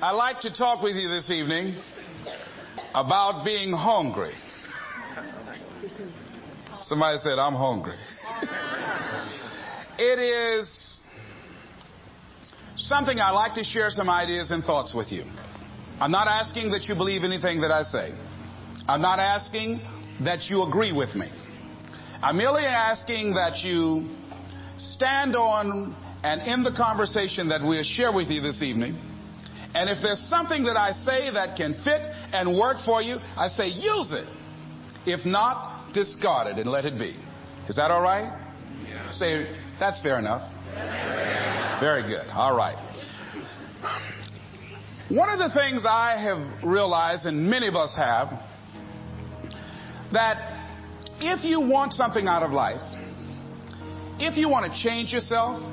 I'd like to talk with you this evening about being hungry. Somebody said, I'm hungry. It is something I'd like to share some ideas and thoughts with you. I'm not asking that you believe anything that I say. I'm not asking that you agree with me. I'm merely asking that you stand on and in the conversation that we'll share with you this evening. And if there's something that I say that can fit and work for you, I say use it. If not, discard it and let it be. Is that all right? Yeah. Say, that's fair enough. Yeah. Very good. All right. One of the things I have realized, and many of us have, that if you want something out of life, if you want to change yourself,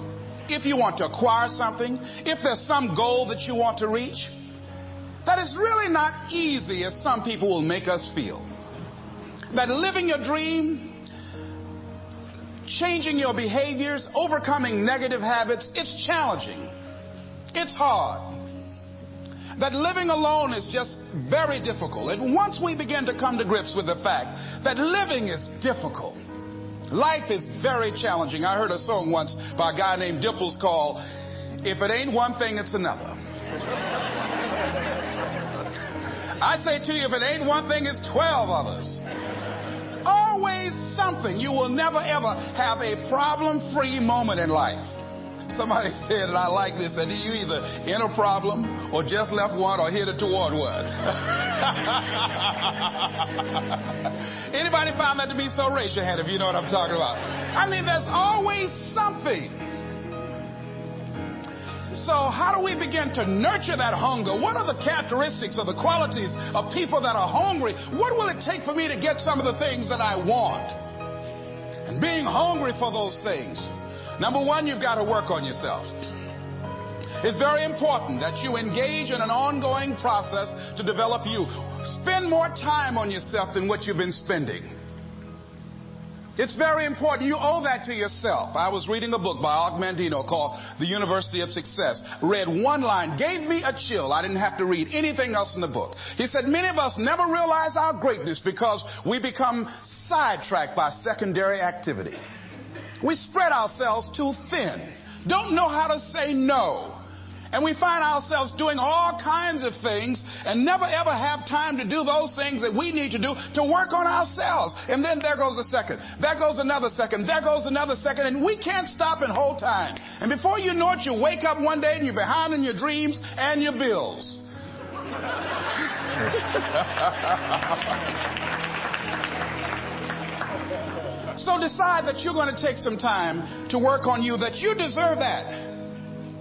if you want to acquire something, if there's some goal that you want to reach, that is really not easy as some people will make us feel. That living your dream, changing your behaviors, overcoming negative habits, it's challenging. It's hard. That living alone is just very difficult. And once we begin to come to grips with the fact that living is difficult, life is very challenging. I heard a song once by a guy named Dimples called, If It Ain't One Thing, It's Another. I say to you, if it ain't one thing, it's 12 others. Always something. You will never ever have a problem-free moment in life. Somebody said, and I like this, that you either in a problem or just left one or headed toward one. Anybody found that to be so? Raise your hand if you know what I'm talking about. I mean, there's always something. So how do we begin to nurture that hunger? What are the characteristics or the qualities of people that are hungry? What will it take for me to get some of the things that I want? And being hungry for those things. Number one, you've got to work on yourself. It's very important that you engage in an ongoing process to develop you. Spend more time on yourself than what you've been spending. It's very important. You owe that to yourself. I was reading a book by Og Mandino called The University of Success. Read one line, gave me a chill. I didn't have to read anything else in the book. He said, many of us never realize our greatness because we become sidetracked by secondary activity. We spread ourselves too thin, don't know how to say no. And we find ourselves doing all kinds of things and never ever have time to do those things that we need to do to work on ourselves. And then there goes a second. There goes another second. There goes another second. And we can't stop and hold time. And before you know it, you wake up one day and you're behind in your dreams and your bills. So decide that you're going to take some time to work on you, that you deserve that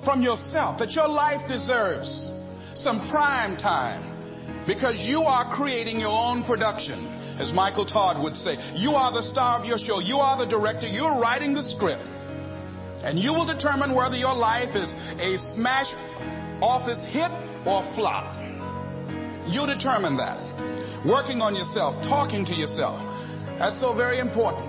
from yourself, that your life deserves some prime time because you are creating your own production. As Michael Todd would say, you are the star of your show. You are the director. You're writing the script. And you will determine whether your life is a smash office hit or flop. You determine that. Working on yourself, talking to yourself. That's so very important.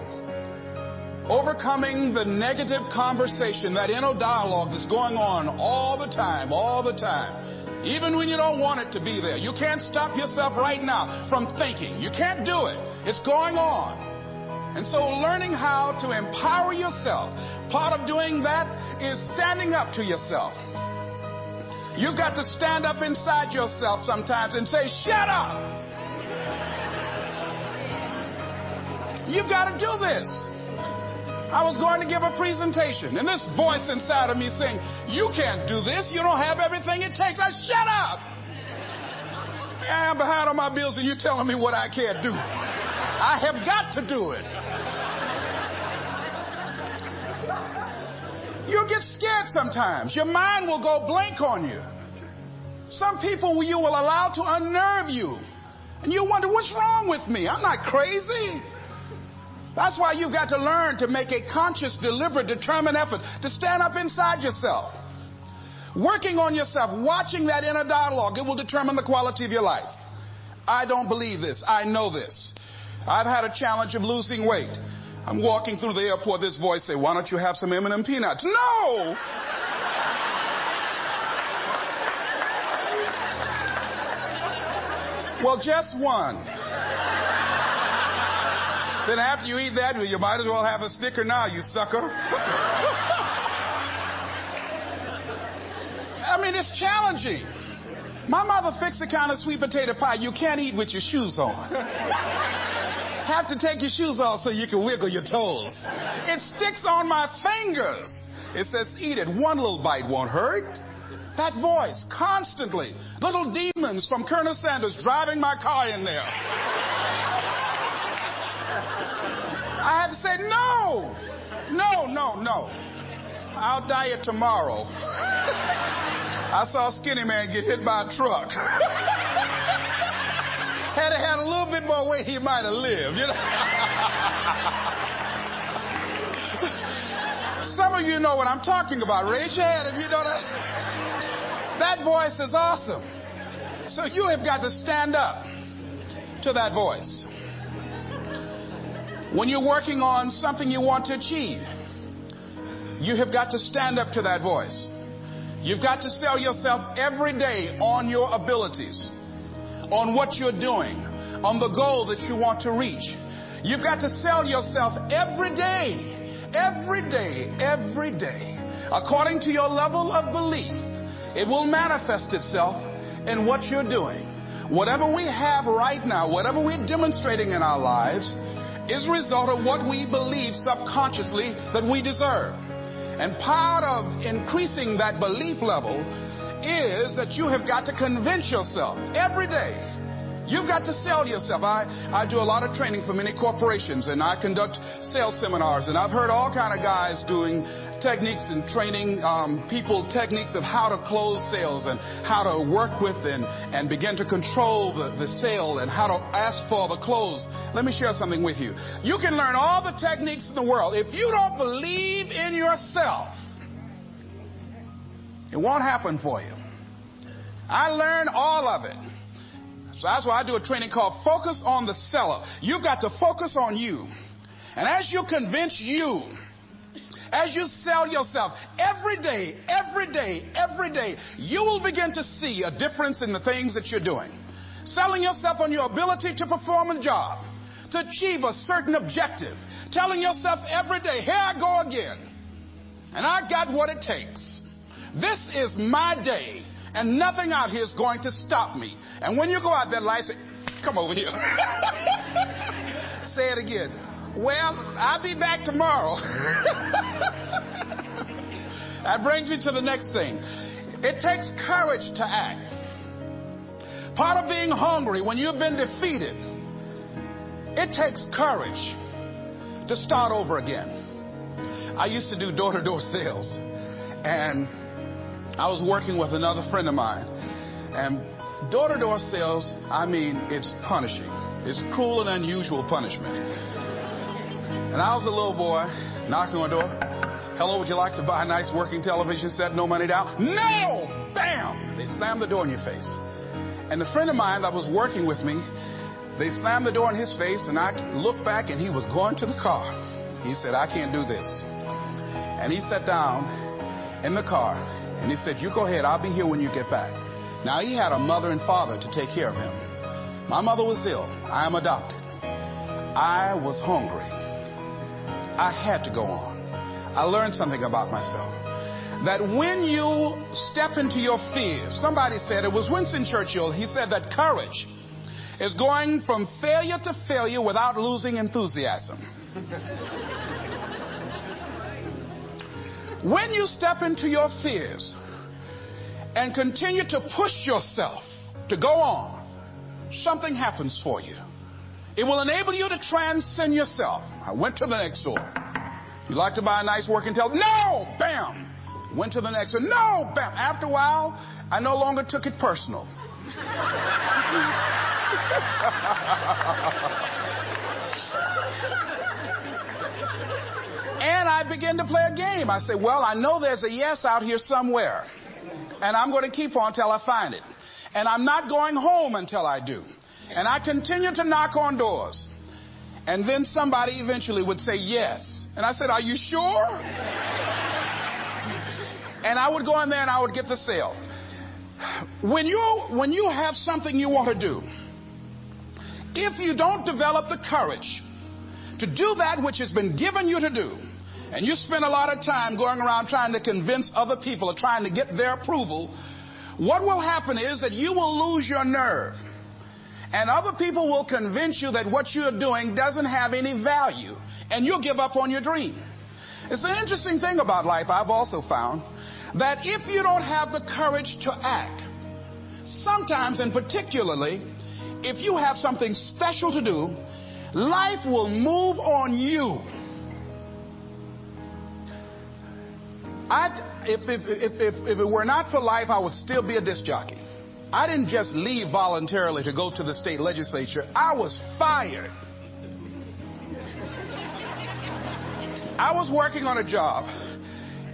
Overcoming the negative conversation, that inner dialogue that's going on all the time, even when you don't want it to be there. You can't stop yourself right now from thinking. You can't do it. It's going on. And so learning how to empower yourself, part of doing that is standing up to yourself. You've got to stand up inside yourself sometimes and say, shut up. You've got to do this. I was going to give a presentation, and this voice inside of me saying, you can't do this. You don't have everything it takes. I shut up. I'm behind on my bills, and you're telling me what I can't do. I have got to do it. You'll get scared sometimes. Your mind will go blank on you. Some people you will allow to unnerve you, and you wonder, what's wrong with me? I'm not crazy. That's why you've got to learn to make a conscious, deliberate, determined effort to stand up inside yourself. Working on yourself, watching that inner dialogue, it will determine the quality of your life. I don't believe this. I know this. I've had a challenge of losing weight. I'm walking through the airport, this voice say, why don't you have some M&M peanuts? No! Well, just one. Then after you eat that, you might as well have a Snicker now, you sucker. I mean, it's challenging. My mother fixed the kind of sweet potato pie you can't eat with your shoes on. Have to take your shoes off so you can wiggle your toes. It sticks on my fingers. It says, eat it. One little bite won't hurt. That voice, constantly. Little demons from Colonel Sanders driving my car in there. I had to say, no. I'll diet tomorrow. I saw a skinny man get hit by a truck. Had he had a little bit more weight, he might have lived, you know. Some of you know what I'm talking about. Raise your hand if you know that. That voice is awesome. So you have got to stand up to that voice. When you're working on something you want to achieve, you have got to stand up to that voice. You've got to sell yourself every day on your abilities, on what you're doing, on the goal that you want to reach. You've got to sell yourself every day, according to your level of belief. It will manifest itself in what you're doing. Whatever we have right now, whatever we're demonstrating in our lives, is a result of what we believe subconsciously that we deserve. And part of increasing that belief level is that you have got to convince yourself every day. You've got to sell yourself. I do a lot of training for many corporations, and I conduct sales seminars, and I've heard all kind of guys doing techniques and training people techniques of how to close sales and how to work with and begin to control the sale and how to ask for the close. Let me share something with you. You can learn all the techniques in the world. If you don't believe in yourself, it won't happen for you. I learned all of it. So that's why I do a training called Focus on the Seller. You've got to focus on you. And as you convince you, as you sell yourself every day, you will begin to see a difference in the things that you're doing. Selling yourself on your ability to perform a job, to achieve a certain objective. Telling yourself every day, here I go again. And I got what it takes. This is my day. And nothing out here is going to stop me. And when you go out there, life say, come over here. Say it again. Well, I'll be back tomorrow. That brings me to the next thing. It takes courage to act. Part of being hungry when you've been defeated, it takes courage to start over again. I used to do door-to-door sales, and I was working with another friend of mine, and door-to-door sales, I mean, it's punishing. It's cruel and unusual punishment. And I was a little boy knocking on the door. Hello, would you like to buy a nice working television set? No money down? No! Bam! They slammed the door in your face. And a friend of mine that was working with me, they slammed the door in his face, and I looked back, and he was going to the car. He said, I can't do this. And he sat down in the car. And he said, you go ahead, I'll be here when you get back. Now, he had a mother and father to take care of him. My mother was ill. I am adopted. I was hungry. I had to go on. I learned something about myself. That when you step into your fears, somebody said, it was Winston Churchill, he said that courage is going from failure to failure without losing enthusiasm. When you step into your fears and continue to push yourself to go on, something happens for you. It will enable you to transcend yourself. I went to the next door. You like to buy a nice working television? No! Bam! Went to the next door. No! Bam! After a while, I no longer took it personal. And I began to play a game. I said, well, I know there's a yes out here somewhere. And I'm going to keep on until I find it. And I'm not going home until I do. And I continue to knock on doors. And then somebody eventually would say yes. And I said, are you sure? And I would go in there and I would get the sale. When you have something you want to do, if you don't develop the courage to do that which has been given you to do, and you spend a lot of time going around trying to convince other people or trying to get their approval, what will happen is that you will lose your nerve. And other people will convince you that what you're doing doesn't have any value, and you'll give up on your dream. It's an interesting thing about life, I've also found, that if you don't have the courage to act, sometimes and particularly if you have something special to do, life will move on you. If it were not for life, I would still be a disc jockey. I didn't just leave voluntarily to go to the state legislature. I was fired. I was working on a job,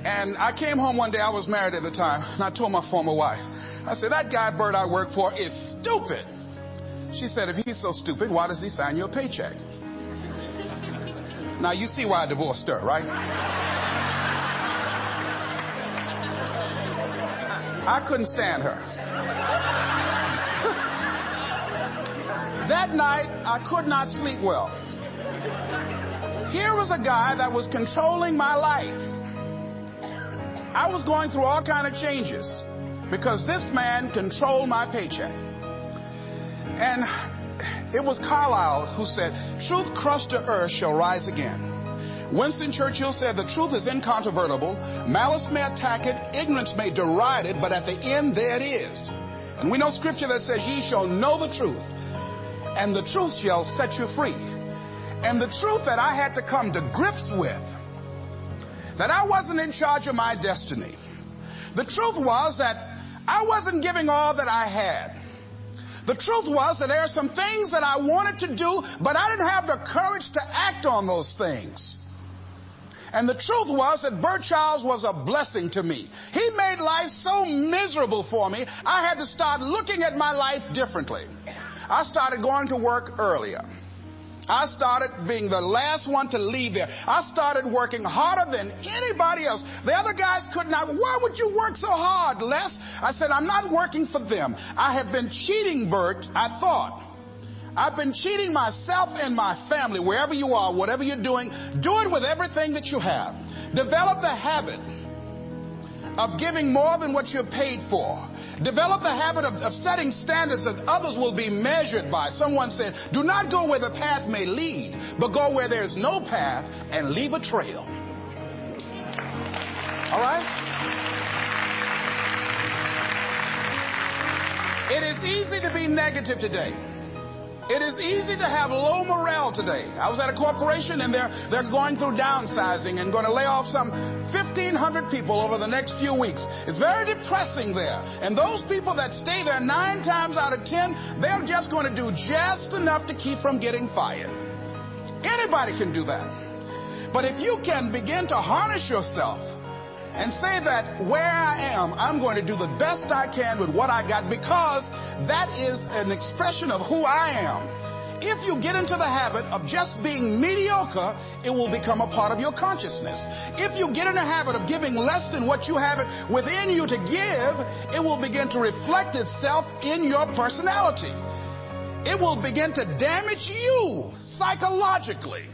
and I came home one day. I was married at the time, and I told my former wife, I said, that guy Bert I work for is stupid. She said, if he's so stupid, why does he sign you a paycheck? Now, you see why I divorced her, right? I couldn't stand her. That night, I could not sleep well. Here was a guy that was controlling my life. I was going through all kinds of changes because this man controlled my paycheck. And it was Carlyle who said, truth crushed to earth shall rise again. Winston Churchill said, the truth is incontrovertible. Malice may attack it, ignorance may deride it, but at the end there it is. And we know scripture that says, ye shall know the truth, and the truth shall set you free. And the truth that I had to come to grips with, that I wasn't in charge of my destiny. The truth was that I wasn't giving all that I had. The truth was that there are some things that I wanted to do, but I didn't have the courage to act on those things. And the truth was that Bert Childs was a blessing to me. He made life so miserable for me, I had to start looking at my life differently. I started going to work earlier. I started being the last one to leave there. I started working harder than anybody else. The other guys could not. Why would you work so hard, Les? I said, I'm not working for them. I have been cheating, Bert, I thought. I've been cheating myself and my family. Wherever you are, whatever you're doing, do it with everything that you have. Develop the habit of giving more than what you're paid for. Develop the habit of setting standards that others will be measured by. Someone said, do not go where the path may lead, but go where there's no path and leave a trail. All right? It is easy to be negative today. It is easy to have low morale today. I was at a corporation and they're going through downsizing and going to lay off some 1,500 people over the next few weeks. It's very depressing there. And those people that stay there 9 times out of 10, they're just going to do just enough to keep from getting fired. Anybody can do that. But if you can begin to harness yourself and say that where I am, I'm going to do the best I can with what I got, because that is an expression of who I am. If you get into the habit of just being mediocre, it will become a part of your consciousness. If you get in the habit of giving less than what you have it within you to give, it will begin to reflect itself in your personality. It will begin to damage you psychologically.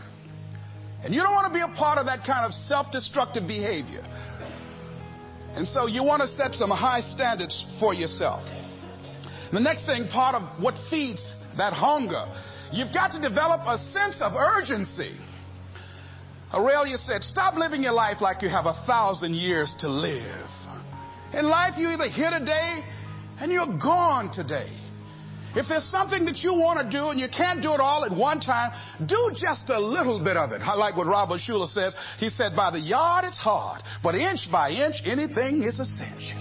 And you don't want to be a part of that kind of self-destructive behavior. And so you want to set some high standards for yourself. The next thing, part of what feeds that hunger, you've got to develop a sense of urgency. Aurelia said, stop living your life like you have 1,000 years to live. In life, you're either here today and you're gone today. If there's something that you want to do and you can't do it all at one time, do just a little bit of it. I like what Robert Schuller says. He said, by the yard it's hard, but inch by inch, anything is a cinch.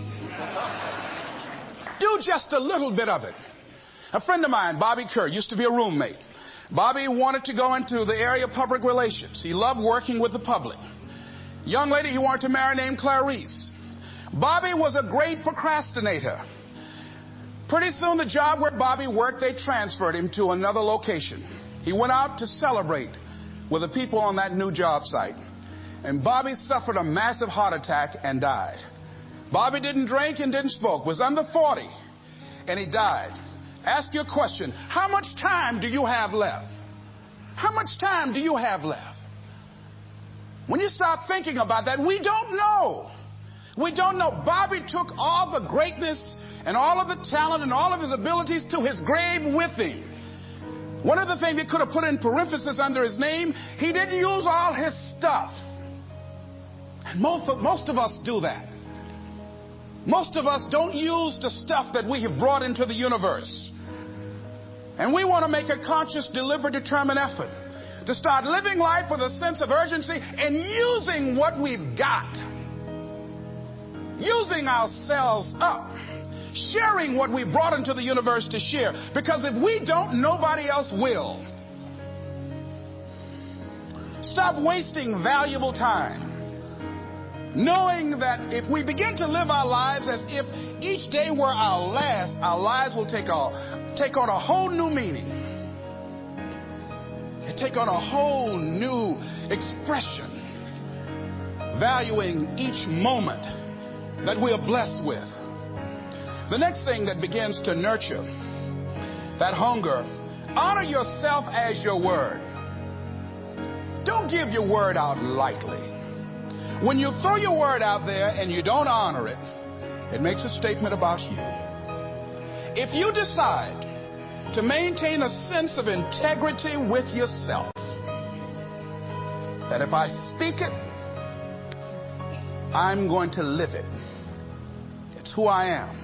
Do just a little bit of it. A friend of mine, Bobby Kerr, used to be a roommate. Bobby wanted to go into the area of public relations. He loved working with the public. Young lady he wanted to marry named Clarice. Bobby was a great procrastinator. Pretty soon the job where Bobby worked, they transferred him to another location. He went out to celebrate with the people on that new job site. And Bobby suffered a massive heart attack and died. Bobby didn't drink and didn't smoke, was under 40, and he died. Ask your question. How much time do you have left? How much time do you have left? When you start thinking about that, we don't know. We don't know. Bobby took all the greatness and all of the talent and all of his abilities to his grave with him. One of the things he could have put in parenthesis under his name, he didn't use all his stuff. And most of us do that. Most of us don't use the stuff that we have brought into the universe. And we want to make a conscious, deliberate, determined effort to start living life with a sense of urgency and using what we've got. Using ourselves up. Sharing what we brought into the universe to share. Because if we don't, nobody else will. Stop wasting valuable time. Knowing that if we begin to live our lives as if each day were our last, our lives will take on a whole new meaning. They take on a whole new expression. Valuing each moment that we are blessed with. The next thing that begins to nurture that hunger, honor yourself as your word. Don't give your word out lightly. When you throw your word out there and you don't honor it, it makes a statement about you. If you decide to maintain a sense of integrity with yourself, that if I speak it, I'm going to live it. It's who I am.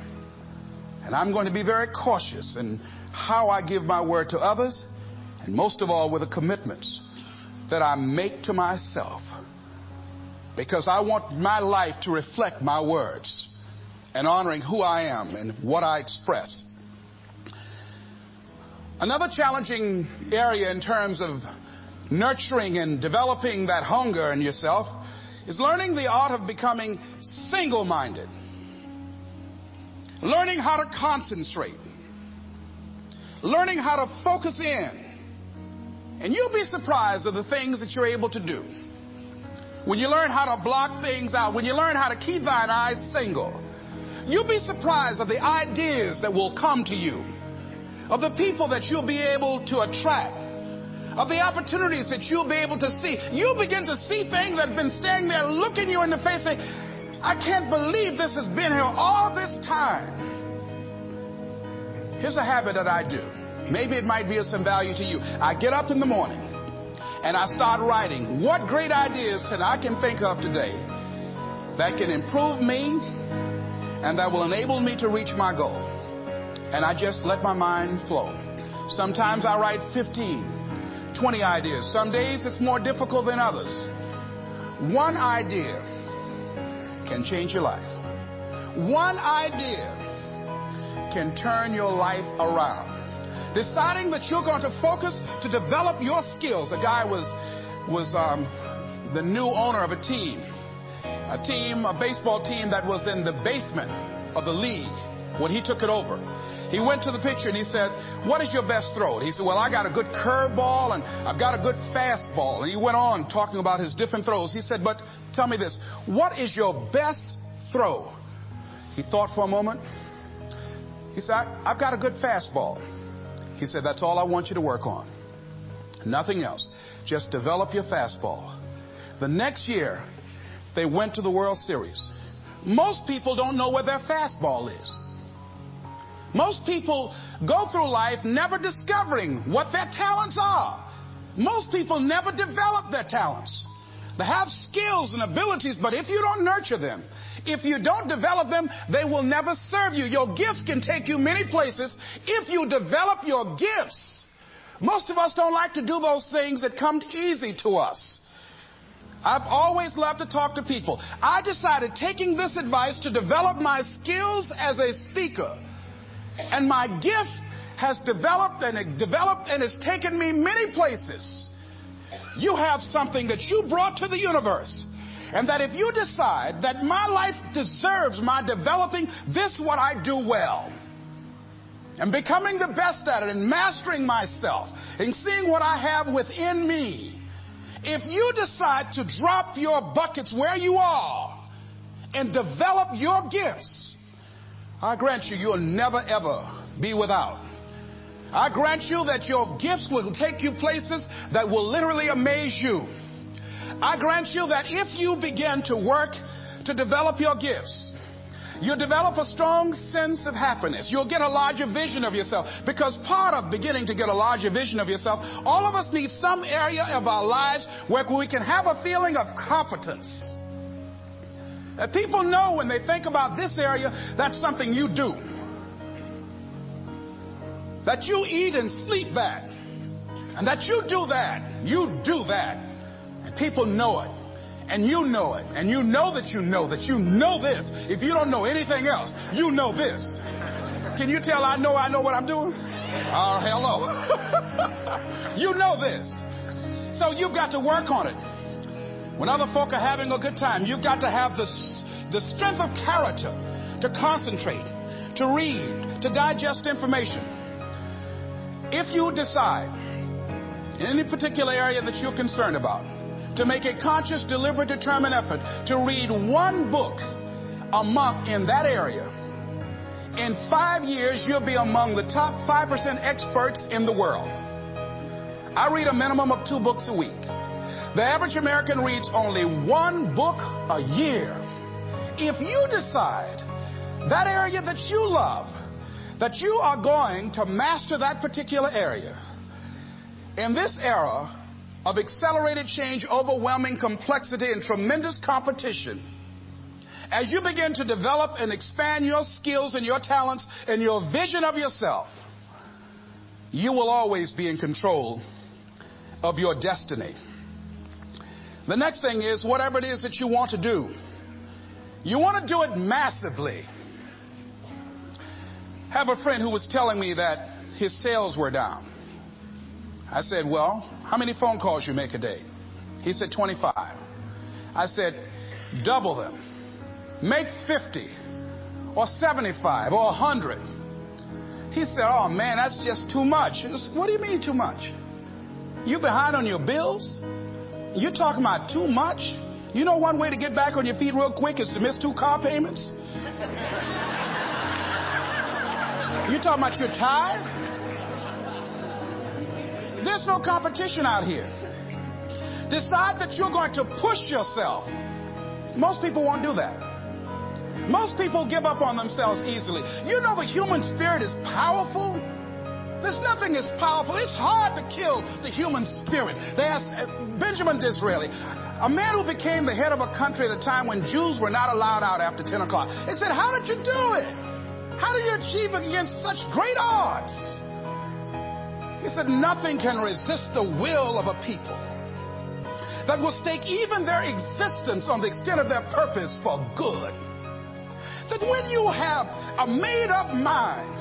And I'm going to be very cautious in how I give my word to others, and most of all with the commitments that I make to myself. Because I want my life to reflect my words and honoring who I am and what I express. Another challenging area in terms of nurturing and developing that hunger in yourself is learning the art of becoming single-minded. Learning how to concentrate. Learning how to focus in. And you'll be surprised at the things that you're able to do. When you learn how to block things out, when you learn how to keep thine eyes single, you'll be surprised at the ideas that will come to you, of the people that you'll be able to attract, of the opportunities that you'll be able to see. You'll begin to see things that have been standing there looking you in the face saying, I can't believe this has been here all this time. Here's a habit that I do. Maybe it might be of some value to you. I get up in the morning and I start writing what great ideas that I can think of today that can improve me and that will enable me to reach my goal. And I just let my mind flow. Sometimes I write 15, 20 ideas. Some days it's more difficult than others. One idea can change your life. One idea can turn your life around. Deciding that you're going to focus to develop your skills. The guy was the new owner of a baseball team that was in the basement of the league when he took it over. He went to the picture and he said, what is your best throw? He said, well, I got a good curveball and I've got a good fastball. And he went on talking about his different throws. He said, but tell me this, what is your best throw? He thought for a moment. He said, I've got a good fastball. He said, that's all I want you to work on. Nothing else. Just develop your fastball. The next year, they went to the World Series. Most people don't know where their fastball is. Most people go through life never discovering what their talents are. Most people never develop their talents. They have skills and abilities, but if you don't nurture them, if you don't develop them, they will never serve you. Your gifts can take you many places if you develop your gifts. Most of us don't like to do those things that come easy to us. I've always loved to talk to people. I decided, taking this advice, to develop my skills as a speaker. And my gift has developed and it's taken me many places. You have something that you brought to the universe. And that if you decide that my life deserves my developing this, what I do well, and becoming the best at it and mastering myself and seeing what I have within me, if you decide to drop your buckets where you are and develop your gifts, I grant you, you'll never ever be without. I grant you that your gifts will take you places that will literally amaze you. I grant you that if you begin to work to develop your gifts, you'll develop a strong sense of happiness. You'll get a larger vision of yourself. Because part of beginning to get a larger vision of yourself, all of us need some area of our lives where we can have a feeling of competence. That people know when they think about this area, that's something you do. That you eat and sleep that. And that you do that. You do that. And people know it. And you know it. And you know that you know that you know this. If you don't know anything else, you know this. Can you tell I know what I'm doing? Oh, hello. You know this. So you've got to work on it. When other folk are having a good time, you've got to have the strength of character to concentrate, to read, to digest information. If you decide in any particular area that you're concerned about, to make a conscious, deliberate, determined effort to read one book a month in that area, in 5 years, you'll be among the top 5% experts in the world. I read a minimum of 2 books a week. The average American reads only 1 book a year. If you decide that area that you love, that you are going to master that particular area, in this era of accelerated change, overwhelming complexity, and tremendous competition, as you begin to develop and expand your skills and your talents and your vision of yourself, you will always be in control of your destiny. The next thing is, whatever it is that you want to do, you want to do it massively. I have a friend who was telling me that his sales were down. I said, well, how many phone calls you make a day? He said, 25. I said, double them. Make 50 or 75 or 100. He said, oh, man, that's just too much. I said, what do you mean too much? You behind on your bills? You're talking about too much? You know one way to get back on your feet real quick is to miss 2 car payments? You talking about you're tired? There's no competition out here. Decide that you're going to push yourself. Most people won't do that. Most people give up on themselves easily. You know the human spirit is powerful. There's nothing as powerful. It's hard to kill the human spirit. They asked Benjamin Disraeli, a man who became the head of a country at a time when Jews were not allowed out after 10 o'clock. They said, how did you do it? How did you achieve it against such great odds? He said, nothing can resist the will of a people that will stake even their existence on the extent of their purpose for good. That when you have a made-up mind,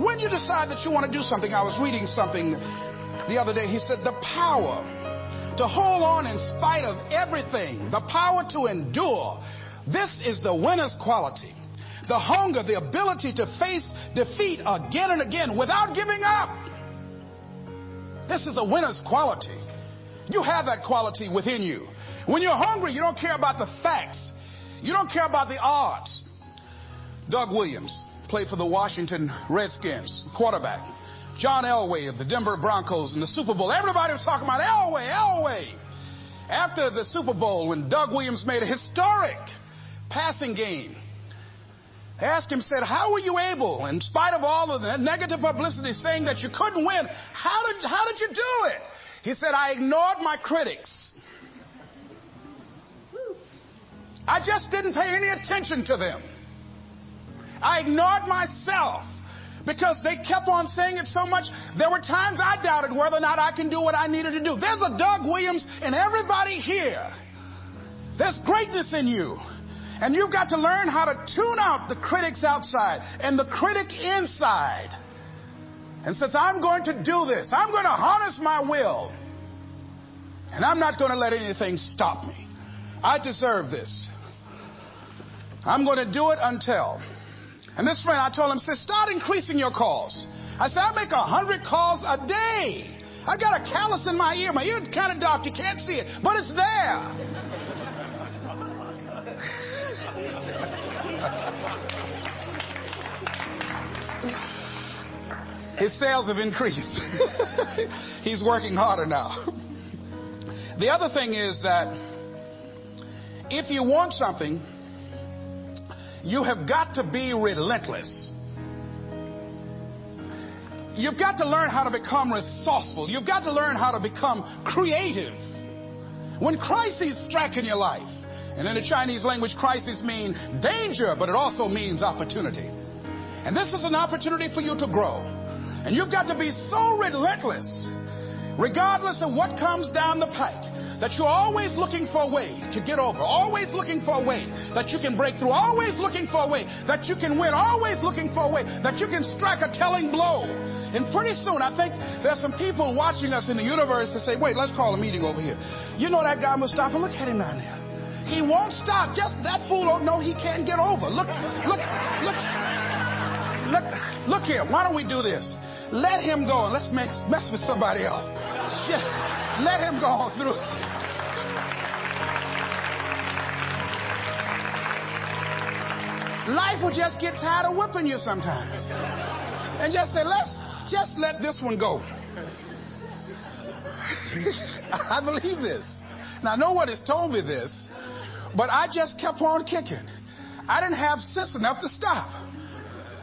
when you decide that you want to do something, I was reading something the other day, he said, the power to hold on in spite of everything, the power to endure, this is the winner's quality. The hunger, the ability to face defeat again and again without giving up. This is a winner's quality. You have that quality within you. When you're hungry, you don't care about the facts. You don't care about the odds. Doug Williams played for the Washington Redskins, quarterback. John Elway of the Denver Broncos in the Super Bowl. Everybody was talking about Elway. After the Super Bowl, when Doug Williams made a historic passing game, they asked him, said, how were you able, in spite of all of the negative publicity saying that you couldn't win, how did you do it? He said, I ignored my critics. I just didn't pay any attention to them. I ignored myself because they kept on saying it so much. There were times I doubted whether or not I can do what I needed to do. There's a Doug Williams in everybody here. There's greatness in you. And you've got to learn how to tune out the critics outside and the critic inside. And since I'm going to do this, I'm going to harness my will. And I'm not going to let anything stop me. I deserve this. I'm going to do it until. And this friend, I told him, said, start increasing your calls. I said, I make 100 calls a day. I got a callus in my ear. My ear's kind of dark. You can't see it, but it's there. His sales have increased. He's working harder now. The other thing is that if you want something, you have got to be relentless. You've got to learn how to become resourceful. You've got to learn how to become creative. When crises strike in your life, and in the Chinese language, crises mean danger, but it also means opportunity. And this is an opportunity for you to grow. And you've got to be so relentless, regardless of what comes down the pike, that you're always looking for a way to get over, always looking for a way that you can break through, always looking for a way that you can win, always looking for a way that you can strike a telling blow. And pretty soon, I think there's some people watching us in the universe that say, wait, let's call a meeting over here. You know that guy Mustafa? Look at him down there. He won't stop. Just that fool don't know he can't get over. Look here. Why don't we do this? Let him go and let's mess with somebody else. Just let him go on through. Life will just get tired of whipping you sometimes. And just say, let's just let this one go. I believe this. Now, no one has told me this, but I just kept on kicking. I didn't have sense enough to stop.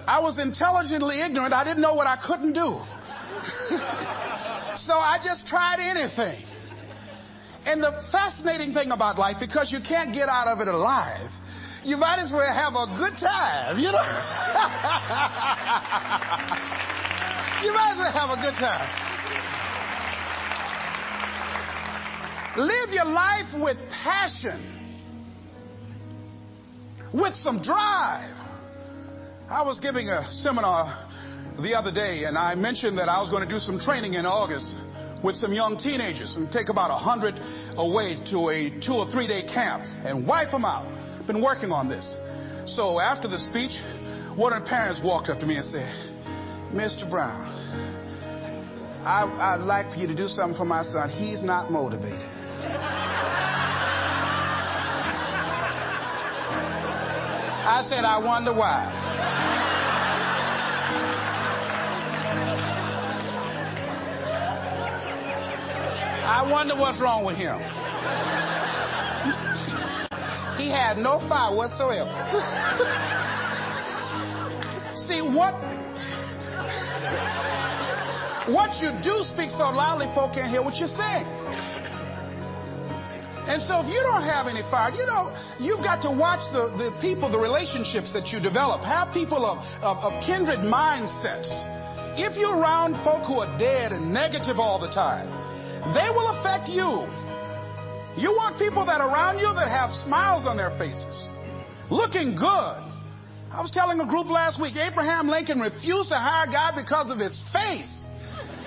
I was intelligently ignorant. I didn't know what I couldn't do. So I just tried anything. And the fascinating thing about life, because you can't get out of it alive, you might as well have a good time, you know? You might as well have a good time. Live your life with passion, with some drive. I was giving a seminar the other day, and I mentioned that I was going to do some training in August with some young teenagers and take about 100 away to a 2 or 3 day camp and wipe them out. Been working on this. So after the speech, one of the parents walked up to me and said, Mr. Brown, I'd like for you to do something for my son. He's not motivated. I said, I wonder why. I wonder what's wrong with him. He had no fire whatsoever. See, what you do speaks so loudly, folk can't hear what you're saying. And so if you don't have any fire, you know, you've got to watch the people, the relationships that you develop. Have people of kindred mindsets. If you're around folk who are dead and negative all the time, they will affect you. You want people that are around you that have smiles on their faces, looking good. I was telling a group last week, Abraham Lincoln refused to hire a guy because of his face.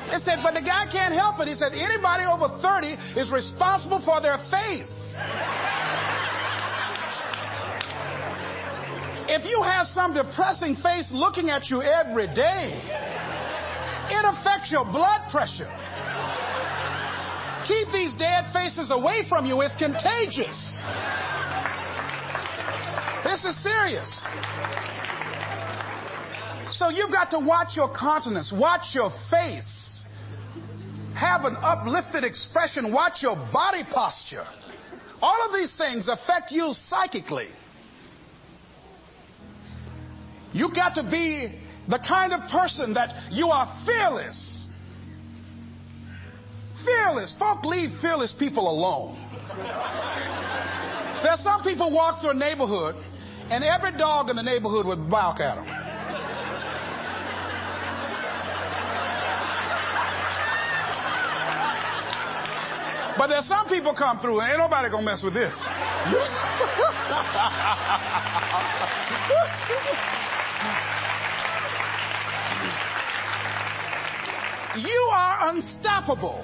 They said, but the guy can't help it. He said, anybody over 30 is responsible for their face. If you have some depressing face looking at you every day, it affects your blood pressure. Keep these dead faces away from you. It's contagious. This is serious. So you've got to watch your countenance, watch your face, have an uplifted expression, watch your body posture. All of these things affect you psychically. You've got to be the kind of person that you are fearless. Fearless. Folk leave fearless people alone. There's some people walk through a neighborhood and every dog in the neighborhood would bark at them. But there's some people come through and ain't nobody gonna mess with this. You are unstoppable.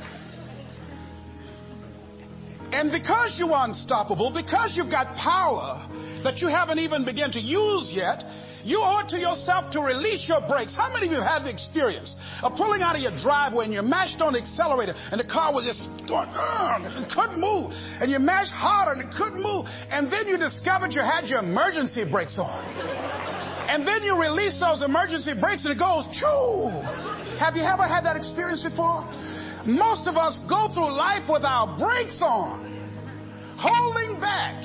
And because you are unstoppable, because you've got power that you haven't even begun to use yet, you owe it to yourself to release your brakes. How many of you have the experience of pulling out of your driveway and you mashed on the accelerator and the car was just going, and couldn't move, and you mashed harder and it couldn't move, and then you discovered you had your emergency brakes on. And then you release those emergency brakes and it goes, choo! Have you ever had that experience before? Most of us go through life with our brakes on, holding back,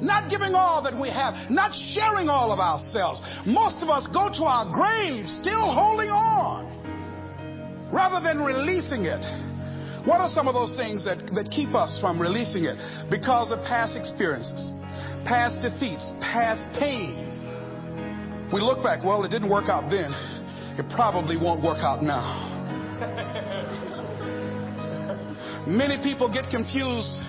not giving all that we have, not sharing all of ourselves. Most of us go to our graves still holding on rather than releasing it. What are some of those things that keep us from releasing it? Because of past experiences, past defeats, past pain. We look back, well, it didn't work out then. It probably won't work out now. Many people get confused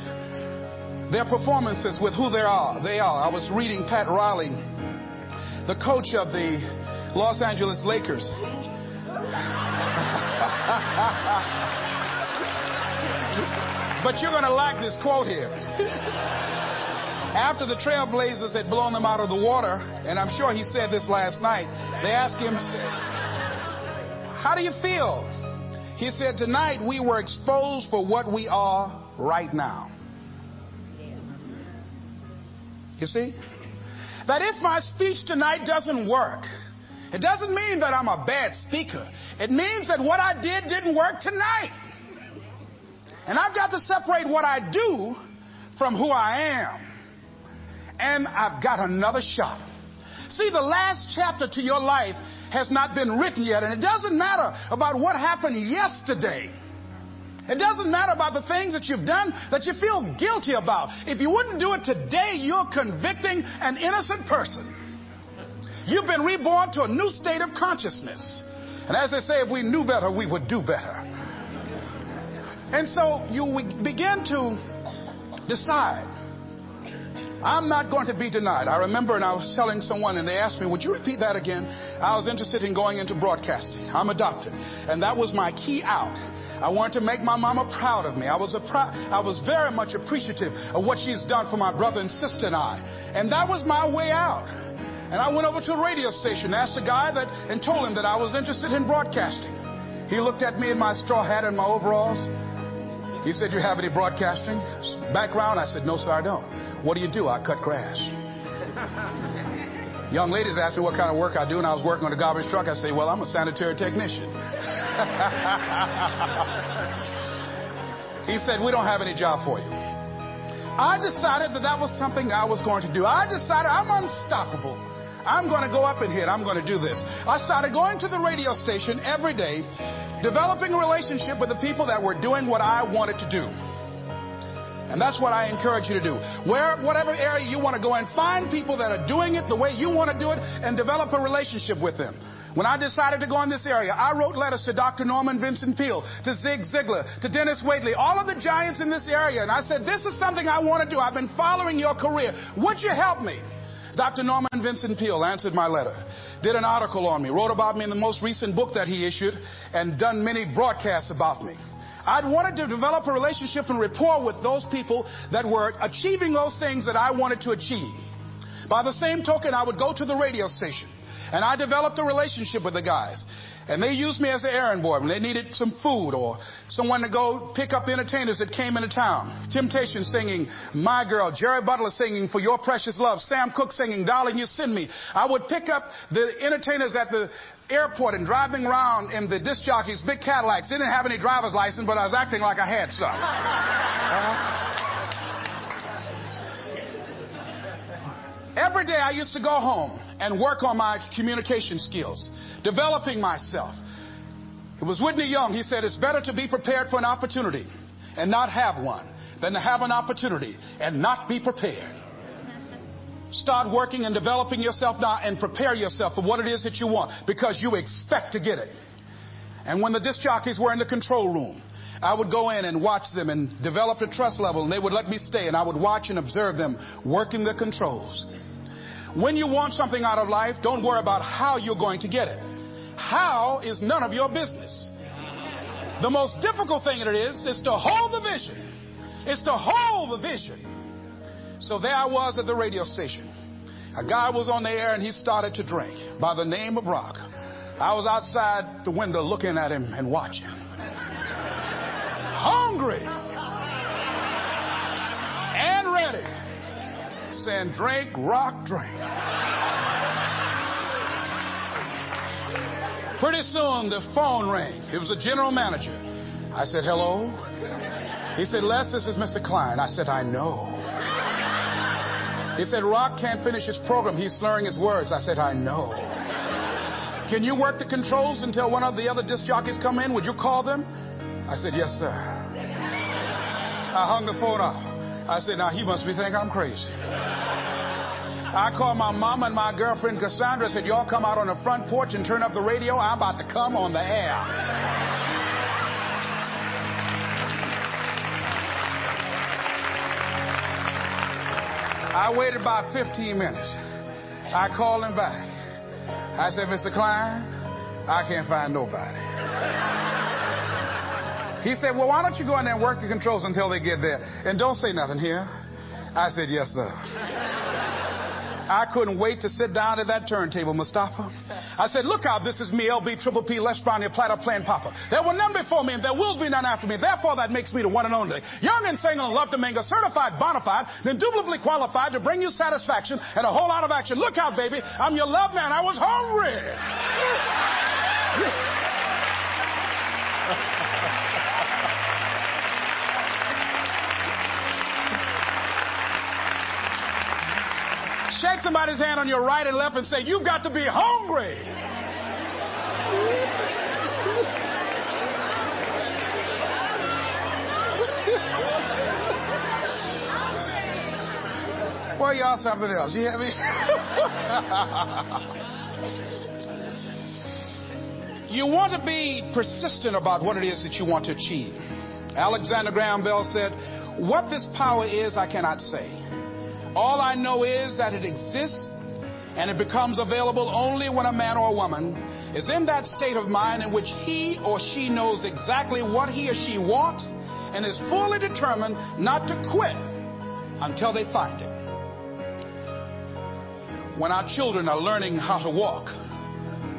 their performances with who they are. I was reading Pat Riley, the coach of the Los Angeles Lakers. But you're going to like this quote here. After the Trailblazers had blown them out of the water, and I'm sure he said this last night, they asked him, how do you feel? He said, tonight we were exposed for what we are right now. You see? That if my speech tonight doesn't work, it doesn't mean that I'm a bad speaker. It means that what I did didn't work tonight. And I've got to separate what I do from who I am. And I've got another shot. See, the last chapter to your life has not been written yet. And it doesn't matter about what happened yesterday. It doesn't matter about the things that you've done that you feel guilty about. If you wouldn't do it today, you're convicting an innocent person. You've been reborn to a new state of consciousness. And as they say, if we knew better, we would do better. And so you begin to decide, I'm not going to be denied. I remember, and I was telling someone, and they asked me, would you repeat that again? I was interested in going into broadcasting. I'm adopted. And that was my key out. I wanted to make my mama proud of me. I was very much appreciative of what she's done for my brother and sister and I. And that was my way out. And I went over to a radio station, asked a guy and told him that I was interested in broadcasting. He looked at me in my straw hat and my overalls. He said, you have any broadcasting background? I said, no, sir, I don't. What do you do? I cut grass. Young ladies asked me what kind of work I do, and I was working on a garbage truck. I say, well, I'm a sanitary technician. He said, we don't have any job for you. I decided that was something I was going to do. I decided I'm unstoppable. I'm going to go up in here and I'm going to do this. I started going to the radio station every day, developing a relationship with the people that were doing what I wanted to do. And that's what I encourage you to do. Whatever area you want to go in, find people that are doing it the way you want to do it and develop a relationship with them. When I decided to go in this area, I wrote letters to Dr. Norman Vincent Peale, to Zig Ziglar, to Dennis Waitley, all of the giants in this area. And I said, this is something I want to do. I've been following your career. Would you help me? Dr. Norman Vincent Peale answered my letter, did an article on me, wrote about me in the most recent book that he issued, and done many broadcasts about me. I'd wanted to develop a relationship and rapport with those people that were achieving those things that I wanted to achieve. By the same token, I would go to the radio station, and I developed a relationship with the guys. And they used me as an errand boy when they needed some food or someone to go pick up entertainers that came into town. Temptation singing My Girl, Jerry Butler singing For Your Precious Love, Sam Cooke singing Darling You Send Me. I would pick up the entertainers at the airport and drive them around in the disc jockeys, big Cadillacs. They didn't have any driver's license, but I was acting like I had some. Every day I used to go home and work on my communication skills, developing myself. It was Whitney Young. He said, it's better to be prepared for an opportunity and not have one than to have an opportunity and not be prepared. Start working and developing yourself now and prepare yourself for what it is that you want because you expect to get it. And when the disc jockeys were in the control room, I would go in and watch them and develop a trust level, and they would let me stay, and I would watch and observe them working the controls. When you want something out of life, don't worry about how you're going to get it. How is none of your business. The most difficult thing it is to hold the vision. It's to hold the vision. So there I was at the radio station. A guy was on the air and he started to drink by the name of Rock. I was outside the window looking at him and watching. Hungry and ready. Saying, drink, Rock, drink. Pretty soon the phone rang. It was the general manager. I said, hello? He said, Les, this is Mr. Klein. I said, I know. He said, Rock can't finish his program. He's slurring his words. I said, I know. Can you work the controls until one of the other disc jockeys come in? Would you call them? I said, yes, sir. I hung the phone up. I said, now he must be thinking I'm crazy. I called my mama and my girlfriend Cassandra. Said, y'all come out on the front porch and turn up the radio. I'm about to come on the air. I waited about 15 minutes. I called him back. I said, Mr. Klein, I can't find nobody. He said, well, why don't you go in there and work the controls until they get there? And don't say nothing here. I said, yes, sir. I couldn't wait to sit down at that turntable, Mustafa. I said, look out, this is me, LB, Triple P, Les Brown, your platter playing Papa. There were none before me, and there will be none after me. Therefore, that makes me the one and only. Young and single and love to mingle, certified, bona fide, indubitably qualified to bring you satisfaction and a whole lot of action. Look out, baby, I'm your love man. I was hungry. Shake somebody's hand on your right and left and say, you've got to be hungry. Well, y'all something else. You hear me? You want to be persistent about what it is that you want to achieve. Alexander Graham Bell said, what this power is, I cannot say. All I know is that it exists, and it becomes available only when a man or a woman is in that state of mind in which he or she knows exactly what he or she wants and is fully determined not to quit until they find it. When our children are learning how to walk,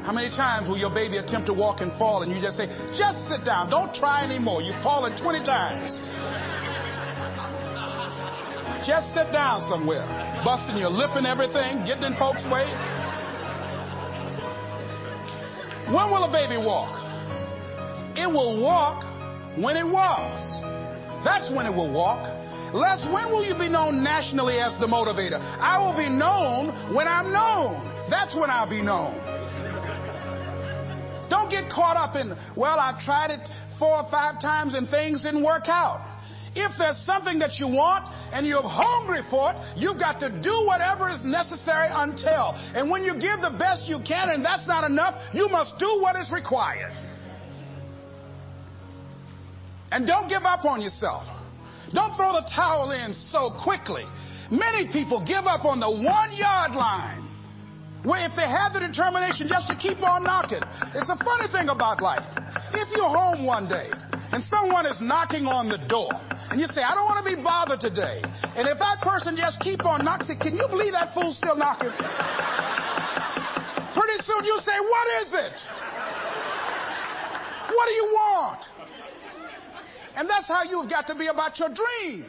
how many times will your baby attempt to walk and fall and you just say, just sit down, don't try anymore, you've fallen 20 times. Just sit down somewhere, busting your lip and everything, getting in folks' way. When will a baby walk? It will walk when it walks. That's when it will walk. Les, when will you be known nationally as the motivator? I will be known when I'm known. That's when I'll be known. Don't get caught up in, well, I've tried it 4 or 5 times and things didn't work out. If there's something that you want and you're hungry for it, you've got to do whatever is necessary until. And when you give the best you can and that's not enough, you must do what is required. And don't give up on yourself. Don't throw the towel in so quickly. Many people give up on the 1-yard line, where if they have the determination just to keep on knocking. It's a funny thing about life. If you're home one day and someone is knocking on the door, and you say, I don't want to be bothered today. And if that person just keep on knocking, can you believe that fool's still knocking? Pretty soon you say, what is it? What do you want? And that's how you've got to be about your dream.